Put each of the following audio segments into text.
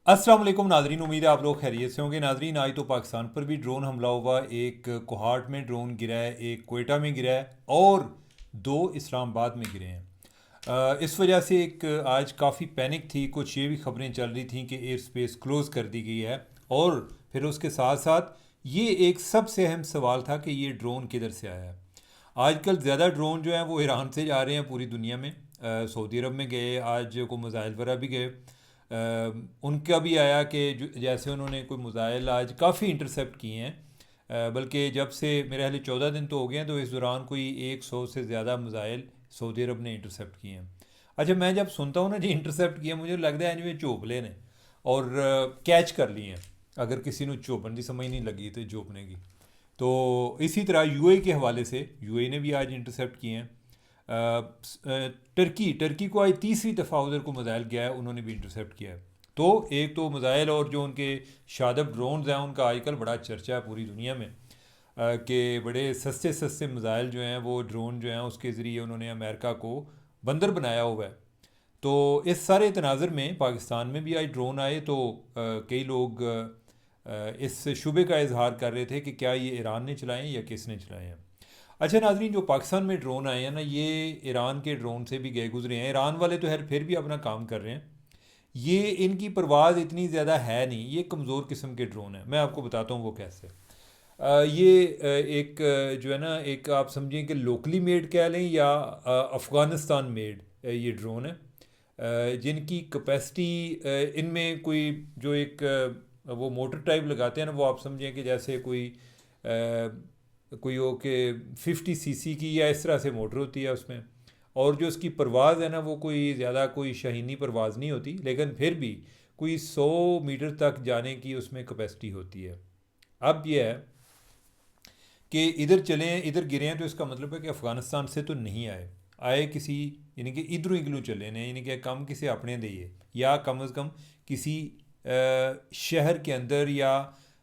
अस्सलाम वालेकुम नाजरीन, उम्मीद है आप लोग खैरियत से होंगे। नाजरीन, आज तो पाकिस्तान पर भी ड्रोन हमला हुआ। एक कोहाट में ड्रोन गिरा है, एक कोयटा में गिरा है और दो इस्लामाबाद में गिरे हैं। इस वजह से एक आज काफ़ी पैनिक थी। कुछ ये भी खबरें चल रही थी कि एयर स्पेस क्लोज़ कर दी गई है। और फिर उसके साथ साथ ये एक सबसे अहम सवाल था कि ये ड्रोन किधर से आया है। आजकल ज़्यादा ड्रोन जो हैं वो ईरान से जा रहे हैं पूरी दुनिया में। सऊदी अरब में गए, आज को मिज़ाइल वगैरह भी गए। उनका भी आया कि जैसे उन्होंने कोई मिज़ाइल आज काफ़ी इंटरसेप्ट किए हैं। बल्कि जब से मेरे ख्याल 14 दिन तो हो गए हैं, तो इस दौरान कोई 100 से ज़्यादा मिज़ाइल सऊदी अरब ने इंटरसेप्ट किए हैं। अच्छा, मैं जब सुनता हूँ ना जी इंटरसेप्ट किया, मुझे लगता है जिन्हें चोपले ने और कैच कर लिए हैं। अगर किसी ने चोपन की समझ नहीं लगी तो चोपने की। तो इसी तरह यूएई के हवाले से यूएई ने भी आज इंटरसेप्ट किए हैं। टर्की टर्की को आज तीसरी दफ़ा उधर को मिज़ाइल गया है, उन्होंने भी इंटरसेप्ट किया है। तो एक तो मिज़ाइल और जो उनके शादब ड्रोन्स हैं उनका आजकल बड़ा चर्चा है पूरी दुनिया में। कि बड़े सस्ते सस्ते मिज़ाइल जो हैं वो ड्रोन जो हैं उसके ज़रिए उन्होंने अमेरिका को बंदर बनाया हुआ है। तो इस सारे तनाज़र में पाकिस्तान में भी आज ड्रोन आए, तो कई लोग इस शुबे का इजहार कर रहे थे कि क्या ये ईरान ने चलाए हैं या किसने चलाए हैं। अच्छा नाजरीन, जो पाकिस्तान में ड्रोन आए हैं ना, ये ईरान के ड्रोन से भी गए गुजरे हैं। ईरान वाले तो खैर फिर भी अपना काम कर रहे हैं। ये इनकी परवाज़ इतनी ज़्यादा है नहीं, ये कमज़ोर किस्म के ड्रोन है। मैं आपको बताता हूँ वो कैसे। ये एक जो है ना, एक आप समझें कि लोकली मेड कह लें या अफ़गानिस्तान मेड ये ड्रोन है। जिनकी कैपेसिटी इनमें कोई जो एक वो मोटर टाइप लगाते हैं ना, वो आप समझें कि जैसे कोई हो के 50 सीसी की या इस तरह से मोटर होती है उसमें। और जो उसकी परवाज़ है ना, वो कोई ज़्यादा कोई शाहीनी परवाज़ नहीं होती, लेकिन फिर भी कोई 100 मीटर तक जाने की उसमें कैपेसिटी होती है। अब यह है कि इधर चले इधर गिरे हैं, तो इसका मतलब है कि अफ़गानिस्तान से तो नहीं आए। आए किसी, यानी कि इधरों इगलू चले ने, यानी कि कम किसी अपने दे या कम अज़ कम किसी शहर के अंदर या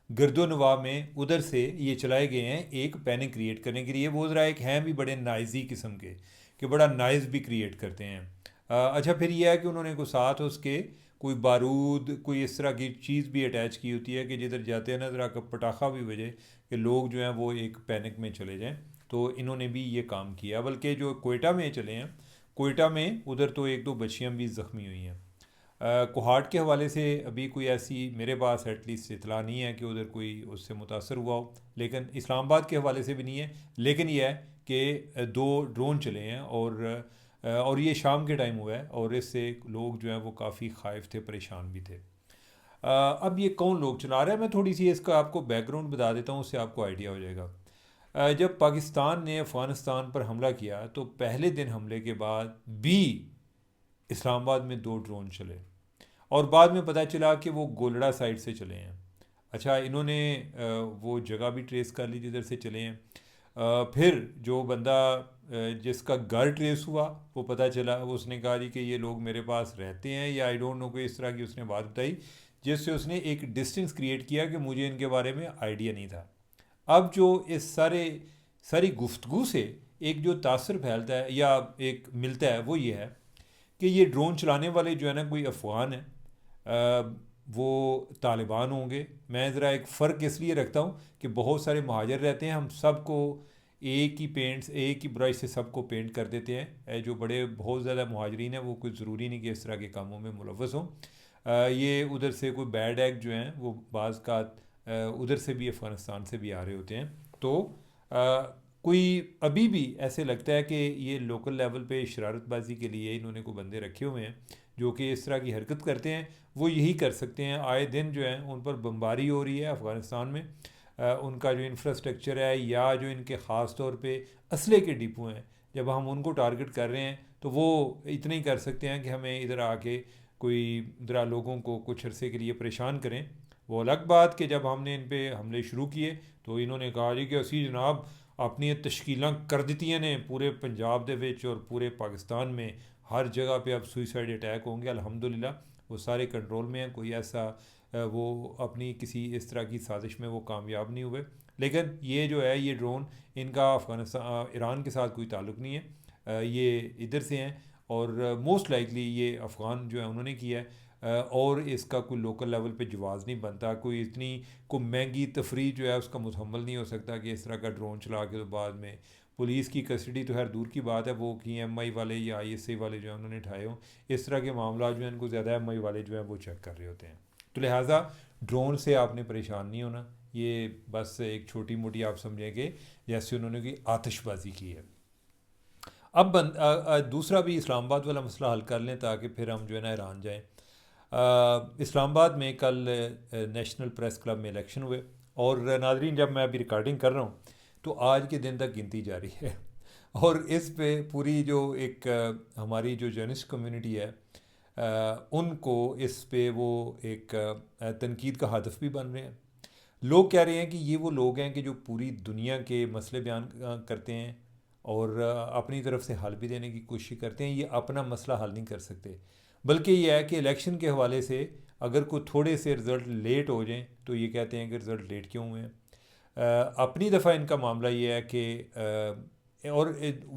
गर्दो नवाह में उधर से ये चलाए गए हैं एक पैनिक क्रिएट करने के लिए। वो ज़रा एक हैं भी बड़े नाइजी किस्म के कि बड़ा नाइज भी क्रिएट करते हैं। अच्छा, फिर यह है कि उन्होंने को साथ उसके कोई बारूद कोई इस तरह की चीज़ भी अटैच की होती है कि जिधर जाते हैं ना ज़रा पटाखा भी बजे कि लोग जो हैं वो एक पैनिक में चले जाएं। तो इन्होंने भी ये काम किया। बल्कि जो कोयटा में चले हैं, कोयटा में उधर तो एक दो बच्चियाँ भी ज़ख्मी हुई हैं। कोहाट के हवाले से अभी कोई ऐसी मेरे पास एटलीस्ट इतला नहीं है कि उधर कोई उससे मुतासर हुआ हो। लेकिन इस्लामाबाद के हवाले से भी नहीं है। लेकिन यह है कि दो ड्रोन चले हैं और ये शाम के टाइम हुआ है, और इससे लोग जो हैं वो काफ़ी खाइफ थे, परेशान भी थे। अब ये कौन लोग चला रहे हैं, मैं थोड़ी सी इसका आपको बैकग्राउंड बता देता हूँ, उससे आपको आइडिया हो जाएगा। जब पाकिस्तान ने अफ़गानिस्तान पर हमला किया तो पहले दिन हमले के बाद भी इस्लामाबाद में दो ड्रोन चले, और बाद में पता चला कि वो गोलड़ा साइड से चले हैं। अच्छा, इन्होंने वो जगह भी ट्रेस कर ली जिधर से चले हैं। फिर जो बंदा जिसका घर ट्रेस हुआ, वो पता चला, वो उसने कहा जी कि ये लोग मेरे पास रहते हैं या आई डोंट नो, कोई इस तरह की उसने बात बताई जिससे उसने एक डिस्टेंस क्रिएट किया कि मुझे इनके बारे में आइडिया नहीं था। अब जो इस सारी गुफ्तगू से एक जो तासर फैलता है या एक मिलता है, वो ये है कि ये ड्रोन चलाने वाले जो है ना कोई अफ़गान है, वो तालिबान होंगे। मैं ज़रा एक फ़र्क इसलिए रखता हूँ कि बहुत सारे महाजर रहते हैं, हम सबको एक ही पेंट्स एक ही ब्रश से सबको पेंट कर देते हैं। जो बड़े बहुत ज़्यादा महाजरीन हैं वो कोई ज़रूरी नहीं कि इस तरह के कामों में मुलव्वस हों। ये उधर से कोई बैड एक्ट जो हैं वो बाज़ का उधर से भी, अफ़गानिस्तान से भी आ रहे होते हैं। तो कोई अभी भी ऐसे लगता है कि ये लोकल लेवल पे शरारतबाजी के लिए इन्होंने को बंदे रखे हुए हैं जो कि इस तरह की हरकत करते हैं। वो यही कर सकते हैं। आए दिन जो है उन पर बमबारी हो रही है अफ़गानिस्तान में। उनका जो इंफ्रास्ट्रक्चर है या जो इनके ख़ास तौर पे असले के डिपो हैं, जब हम उनको टारगेट कर रहे हैं तो वो इतना ही कर सकते हैं कि हमें इधर आके कोई ज़रा लोगों को कुछ अरसे के लिए परेशान करें। वो अलग बात कि जब हमने इन पे हमले शुरू किए तो इन्होंने कहा जी कि असी जनाब अपनी तश्कीलां कर दित्तियां ने पूरे पंजाब दे विच और पूरे पाकिस्तान में हर जगह पे अब सुइसाइड अटैक होंगे। अल्हम्दुलिल्लाह वो सारे कंट्रोल में हैं, कोई ऐसा वो अपनी किसी इस तरह की साजिश में वो कामयाब नहीं हुए। लेकिन ये जो है ये ड्रोन, इनका अफ़गानिस्तान ईरान के साथ कोई ताल्लुक़ नहीं है। ये इधर से हैं और मोस्ट लाइकली ये अफ़गान जो है उन्होंने किया है। और इसका कोई लोकल लेवल पे जवाज़ नहीं बनता, कोई इतनी को महंगी तफरी जो है उसका मुतहम्मल नहीं हो सकता कि इस तरह का ड्रोन चला के तो बाद में पुलिस की कस्टडी तो खैर दूर की बात है, वो कि एमआई वाले या ISI वाले जो हैं उन्होंने उठाए हों। इस तरह के मामला जो हैं इनको ज़्यादा एमआई वाले जो हैं वो चेक कर रहे होते हैं। तो लिहाजा ड्रोन से आपने परेशान नहीं होना, ये बस एक छोटी मोटी आप समझेंगे जैसे उन्होंने की आतिशबाजी की है। अब दूसरा भी इस्लामाबाद वाला मसला हल कर लें ताकि फिर हम जो है ना ईरान जाएँ। इस्लामाबाद में कल नेशनल प्रेस क्लब में इलेक्शन हुए और नाजरीन जब मैं अभी रिकॉर्डिंग कर रहा हूँ तो आज के दिन तक गिनती जारी है और इस पे पूरी जो एक हमारी जो जर्नलिस्ट कम्युनिटी है उनको इस पे वो एक तनकीद का हदफ भी बन रहे हैं। लोग कह रहे हैं कि ये वो लोग हैं कि जो पूरी दुनिया के मसले बयान करते हैं और अपनी तरफ से हल भी देने की कोशिश करते हैं, ये अपना मसला हल नहीं कर सकते। बल्कि ये है कि इलेक्शन के हवाले से अगर कोई थोड़े से रिज़ल्ट लेट हो जाएं तो ये कहते हैं कि रिज़ल्ट लेट क्यों हुए हैं। अपनी दफ़ा इनका मामला ये है कि और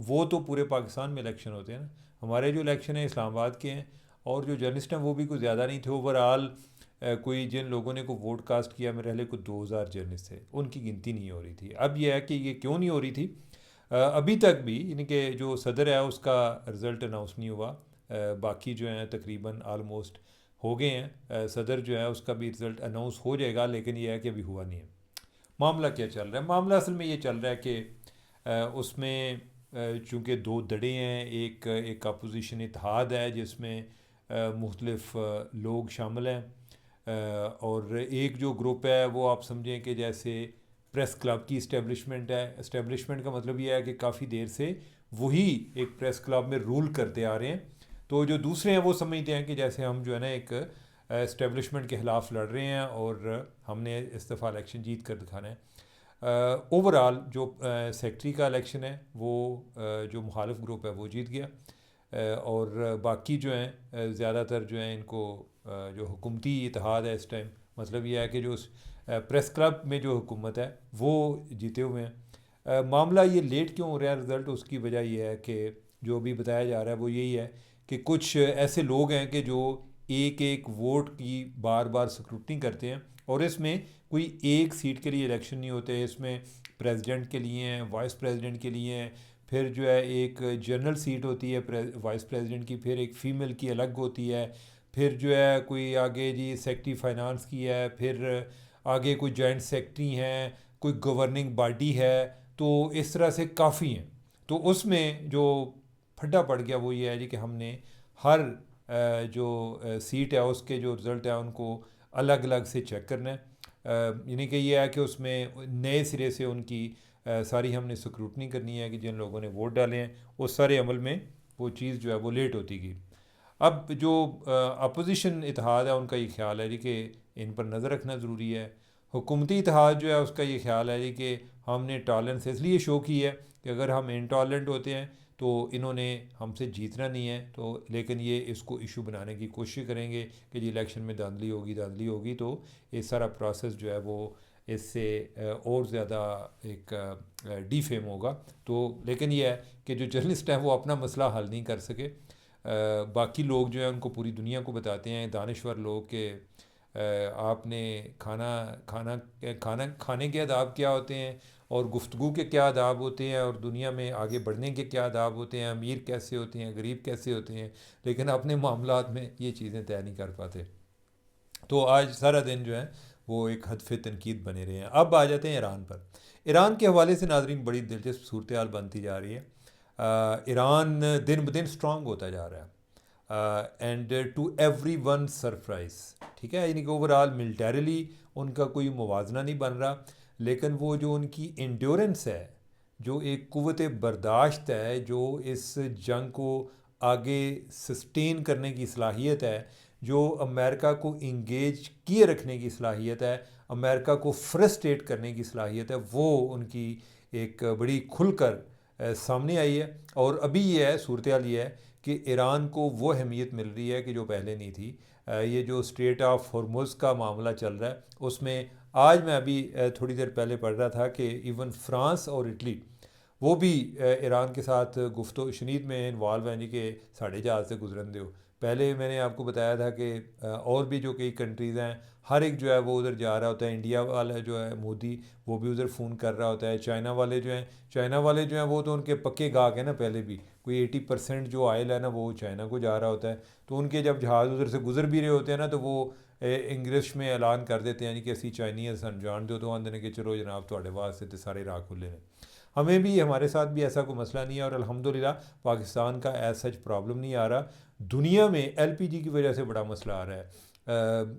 वो तो पूरे पाकिस्तान में इलेक्शन होते हैं ना, हमारे जो इलेक्शन है इस्लामाबाद के हैं और जो जर्नलिस्ट हैं वो भी कुछ ज़्यादा नहीं थे। ओवरऑल कोई जिन लोगों ने को वोट कास्ट किया मेरे ख्याल को 2000 जर्नलिस्ट थे, उनकी गिनती नहीं हो रही थी। अब यह है कि ये क्यों नहीं हो रही थी, अभी तक भी इनके जो सदर है उसका रिज़ल्ट अनाउंस नहीं हुआ। बाकी जो हैं तकरीबन आलमोस्ट हो गए हैं, सदर जो है उसका भी रिज़ल्ट अनाउंस हो जाएगा, लेकिन यह है कि अभी हुआ नहीं है। मामला क्या चल रहा है, मामला असल में ये चल रहा है कि उसमें चूँकि दो धड़े हैं, एक अपोजिशन इत्तेहाद है जिसमें मुख्तलिफ लोग शामिल हैं और एक जो ग्रुप है वो आप समझें कि जैसे प्रेस क्लब की इस्टेब्लिशमेंट है। इस्टेब्लिशमेंट का मतलब ये है कि काफ़ी देर से वही एक प्रेस क्लब में रूल करते आ रहे हैं। तो जो दूसरे हैं वो समझते हैं कि जैसे हम जो है ना एक इस्टेब्लिशमेंट के ख़िलाफ़ लड़ रहे हैं और हमने इस दफ़ा इलेक्शन जीत कर दिखाना है। ओवरऑल जो सेक्रेटरी का इलेक्शन है वो जो मुखालिफ ग्रुप है वो जीत गया और बाकी जो हैं ज़्यादातर जो हैं इनको जो हुकूमती इत्तेहाद है इस टाइम, मतलब ये है कि जो प्रेस क्लब में जो हुकूमत है वो जीते हुए हैं। मामला ये लेट क्यों हो रहा है रिज़ल्ट, उसकी वजह यह है कि जो अभी बताया जा रहा है वो यही है कि कुछ ऐसे लोग हैं कि जो एक एक वोट की बार बार स्क्रूटनी करते हैं और इसमें कोई एक सीट के लिए इलेक्शन नहीं होते, इसमें प्रेसिडेंट के लिए हैं, वाइस प्रेसिडेंट के लिए हैं, फिर जो है एक जनरल सीट होती है वाइस प्रेसिडेंट की, फिर एक फ़ीमेल की अलग होती है, फिर जो है कोई आगे जी सेक्रेटरी फाइनेंस की है, फिर आगे कोई जॉइंट सेक्रेटरी हैं, कोई गवर्निंग बॉडी है। तो इस तरह से काफ़ी हैं। तो उसमें जो फड्डा पड़ गया वो ये है जी कि हमने हर जो सीट है उसके जो रिज़ल्ट है उनको अलग अलग से चेक करना है। यानी कि ये है कि उसमें नए सिरे से उनकी सारी हमने स्क्रूटनी करनी है कि जिन लोगों ने वोट डाले हैं उस सारे अमल में वो चीज़ जो है वो लेट होती गई। अब जो अपोजिशन इत्तेहाद है उनका ये ख्याल है जी कि इन पर नज़र रखना ज़रूरी है। हुकूमती इत्तेहाद जो है उसका ये ख्याल है जी कि हमने टॉलरेंस इसलिए शो की है कि अगर हम इनटॉलरेंट होते हैं तो इन्होंने हमसे जीतना नहीं है, तो लेकिन ये इसको इशू बनाने की कोशिश करेंगे कि जी इलेक्शन में धांधली होगी तो ये सारा प्रोसेस जो है वो इससे और ज़्यादा एक डीफेम होगा। तो लेकिन ये है कि जो जर्नलिस्ट हैं वो अपना मसला हल नहीं कर सके। बाकी लोग जो हैं उनको पूरी दुनिया को बताते हैं, दानिश्वर लोग के आपने खाने के आदाब क्या होते हैं और गुफ्तगू के क्या आदाब होते हैं और दुनिया में आगे बढ़ने के क्या आदाब होते हैं, अमीर कैसे होते हैं, गरीब कैसे होते हैं, लेकिन अपने मामलात में ये चीज़ें तय नहीं कर पाते। तो आज सारा दिन जो है वो एक हदफ तनकीद बने रहे हैं। अब आ जाते हैं ईरान पर। ईरान के हवाले से नाज़रीन बड़ी दिलचस्प सूरत हाल बनती जा रही है। ईरान दिन ब दिन स्ट्रॉन्ग होता जा रहा है and to everyone surprise, ठीक है, यानी कि ओवरऑल मिलिटरीली उनका कोई मुवाजना नहीं बन रहा, लेकिन वो जो उनकी इंड्योरेंस है, जो एक क़ुव्वत बर्दाश्त है, जो इस जंग को आगे सस्टेन करने की सलाहियत है, जो अमेरिका को इंगेज किए रखने की सलाहियत है, अमेरिका को फ्रस्ट्रेट करने की सलाहियत है, वो उनकी एक बड़ी खुलकर सामने आई है। और अभी ये है सूरत हाल ये है कि ईरान को वो अहमियत मिल रही है कि जो पहले नहीं थी। ये जो स्ट्रेट ऑफ हॉर्मुज़ का मामला चल रहा है उसमें आज मैं अभी थोड़ी देर पहले पढ़ रहा था कि इवन फ्रांस और इटली वो भी ईरान के साथ गुफ्तो शनीद में इन्वॉल्व हैं जी कि साढ़े जहाज़ से गुजरन दो। पहले मैंने आपको बताया था कि और भी जो कई कंट्रीज़ हैं, हर एक जो है वो उधर जा रहा होता है। इंडिया वाला जो है मोदी, वो भी उधर फ़ोन कर रहा होता है। चाइना वाले जो हैं वो तो उनके पक्के गाहक हैं ना, पहले भी कोई 80% जो आयल है ना वो चाइना को जा रहा होता है। तो उनके जब जहाज़ उधर से गुजर भी रहे होते हैं ना, तो वो इंग्लिश में ऐलान कर देते हैं कि असी चाइनीज़ सन जान दो, तो आंदे ने कि चलो जनाब थोड़े वास्ते तो सारे राह खुले हैं। हमें भी, हमारे साथ भी ऐसा कोई मसला नहीं है, और अल्हम्दुलिल्लाह पाकिस्तान का एज सच प्रॉब्लम नहीं आ रहा। दुनिया में एलपीजी की वजह से बड़ा मसला आ रहा है।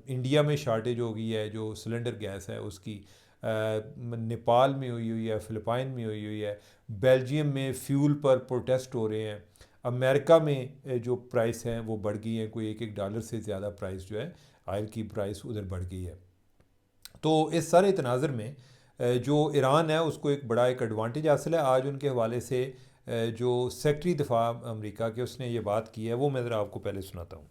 इंडिया में शार्टेज हो गई है जो सिलेंडर गैस है उसकी। नेपाल में हुई हुई है, फ़िलिपाइन में हुई हुई है, बेल्जियम में फ्यूल पर प्रोटेस्ट हो रहे हैं, अमेरिका में जो प्राइस हैं वो बढ़ गई हैं, कोई $1 से ज़्यादा प्राइस जो है आयल की प्राइस उधर बढ़ गई है। तो इस सारे तनाज़र में जो ईरान है उसको एक बड़ा एक एडवांटेज हासिल है। आज उनके हवाले से जो सेक्रेटरी दिफा अमेरिका के, उसने ये बात की है, वो मैं ज़रा आपको पहले सुनाता हूँ।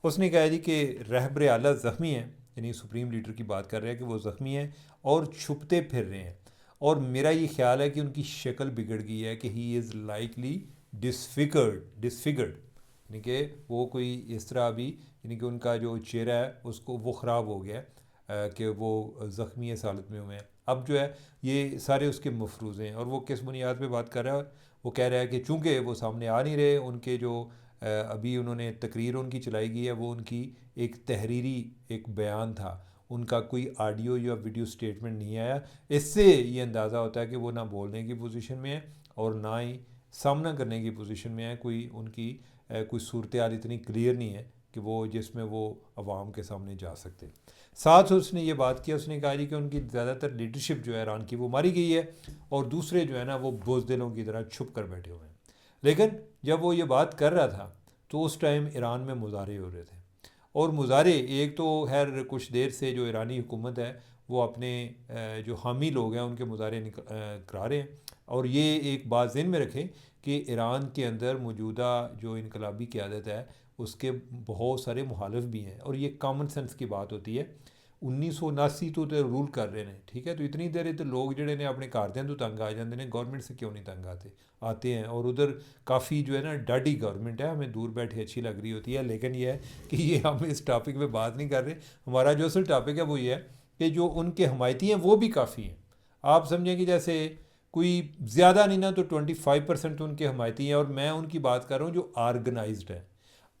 उसने कहा जी कि रहबर आला ज़ख्मी हैं, यानी सुप्रीम लीडर की बात कर रहे हैं कि वो ज़ख्मी हैं और छुपते फिर रहे हैं, और मेरा ये ख्याल है कि उनकी शक्ल बिगड़ गई है, कि ही इज़ लाइकली डिसफिगर्ड, यानी कि वो कोई इस तरह अभी, यानी कि उनका जो चेहरा है उसको वो ख़राब हो गया है, कि वो ज़ख्मी इस हालत में हुए हैं। अब जो है ये सारे उसके मफरूज़ हैं, और वो किस बुनियाद पे बात कर रहा है? वो कह रहा है कि चूँकि वो सामने आ नहीं रहे, उनके जो अभी उन्होंने तकरीर उनकी चलाई गई है, वो उनकी एक तहरीरी एक बयान था, उनका कोई ऑडियो या वीडियो स्टेटमेंट नहीं आया। इससे ये अंदाज़ा होता है कि वो ना बोलने की पोजीशन में है और ना ही सामना करने की पोजीशन में है। कोई उनकी कोई सूरत हाल इतनी क्लियर नहीं है कि वो जिसमें वो अवाम के सामने जा सकते। साथ उसने ये बात किया, उसने कहा जी कि उनकी ज़्यादातर लीडरशिप जो है ईरान की वो मारी गई है, और दूसरे जो है ना वो बुज़दिलों की तरह छुप कर बैठे हुए हैं। लेकिन जब वो ये बात कर रहा था तो उस टाइम ईरान में मुजाहरे हो रहे थे, और मुजाहरे एक तो खैर कुछ देर से जो ईरानी हुकूमत है वो अपने जो हामी लोग हैं उनके मुजाहरे करा रहे हैं। और ये एक बात ज़हन में रखें कि ईरान के अंदर मौजूदा जो इनकलाबी क़यादत है उसके बहुत सारे मुखालिफ भी हैं, और ये कॉमन सेंस की बात होती है। 1979 तो रूल कर रहे हैं, ठीक है, तो इतनी देर तो लोग जोड़े ने अपने घरदियां तो तंग आ जाते हैं, गवर्नमेंट से क्यों नहीं तंग आते हैं। और उधर काफ़ी जो है ना डाडी गवर्नमेंट है, हमें दूर बैठे अच्छी लग रही होती है, लेकिन ये है कि ये हम इस टॉपिक पे बात नहीं कर रहे। हमारा जो असल टॉपिक है वो ये है कि जो उनके हमायती हैं वो भी काफ़ी हैं। आप समझें कि जैसे कोई ज़्यादा नहीं ना तो 25% उनके हमायती हैं, और मैं उनकी बात कर रहा हूँ जो ऑर्गेनाइज्ड है।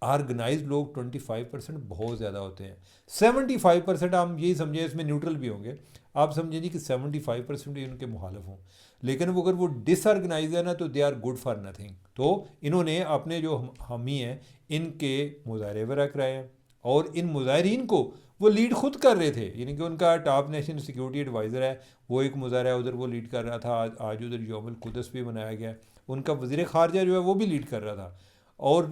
ऑर्गेनाइज लोग 25% बहुत ज़्यादा होते हैं। 75% हम यही समझें, इसमें न्यूट्रल भी होंगे, आप समझें जी कि 75% ही उनके मुखालिफ हों, लेकिन वो अगर वो डिसऑर्गेनाइज है ना तो they are good for nothing. तो इन्होंने अपने जो हामी हैं इनके मुजाहरे वगैरह कराए हैं, और इन मुजाहरीन को वो लीड खुद कर रहे थे, यानी कि उनका टॉप नेशनल सिक्योरिटी एडवाइज़र है, वो एक मुजाहरा उधर वो लीड कर रहा था। आज उधर यौमुल कुद्स भी मनाया गया, उनका वज़ीर ख़ारजा जो है वो भी लीड कर रहा था। और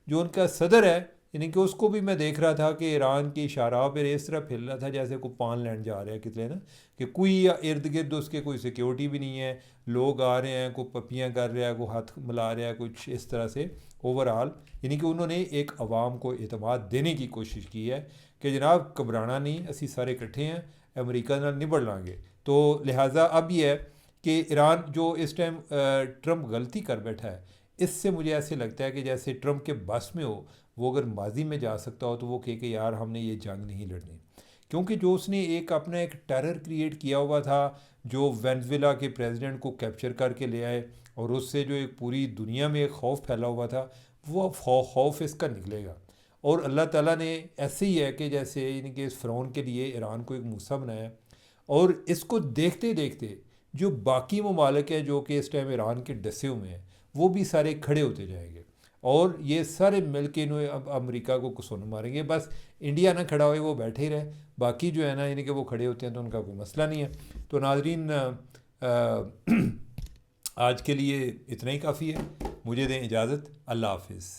जो उनका सदर है, यानी कि उसको भी मैं देख रहा था कि ईरान की शाहराह पर इस तरह फैल रहा था जैसे कोई पान लैंड जा रहा है कितने ना, कि कोई इर्द गिर्द उसके कोई सिक्योरिटी भी नहीं है, लोग आ रहे हैं, कोई पप्पियाँ कर रहा है, कोई हाथ मिला रहा है, कुछ इस तरह से। ओवरऑल यानी कि उन्होंने एक अवाम को एतमाद देने की कोशिश की है कि जनाब घबराना नहीं, असी सारे इकट्ठे हैं, अमरीका नाल निबड़ लांगे। तो लिहाजा अब यह है कि ईरान जो इस टाइम ट्रंप गलती कर बैठा है, इससे मुझे ऐसे लगता है कि जैसे ट्रंप के बस में हो, वो अगर माजी में जा सकता हो तो वो कहे कि यार हमने ये जंग नहीं लड़नी, क्योंकि जो उसने एक अपना एक टेरर क्रिएट किया हुआ था, जो वेनेजुएला के प्रेसिडेंट को कैप्चर करके ले आए, और उससे जो एक पूरी दुनिया में एक खौफ फैला हुआ था, वो खौफ इसका निकलेगा। और अल्लाह ताला ने ऐसे ही है कि जैसे इनके इस फ़िरौन के लिए ईरान को एक मूसा बनाया, और इसको देखते देखते जो बाकी ममालिक हैं जो कि इस टाइम ईरान के डसे हुए हैं वो भी सारे खड़े होते जाएंगे, और ये सारे मिल के इन्होंने अब अमरीका को कुसुन मारेंगे। बस इंडिया ना खड़ा हुए वो बैठे ही रहे, बाकी जो है ना यानी कि वो खड़े होते हैं तो उनका कोई मसला नहीं है। तो नाजरीन आज के लिए इतना ही काफ़ी है, मुझे दें इजाज़त, अल्लाह हाफिज़।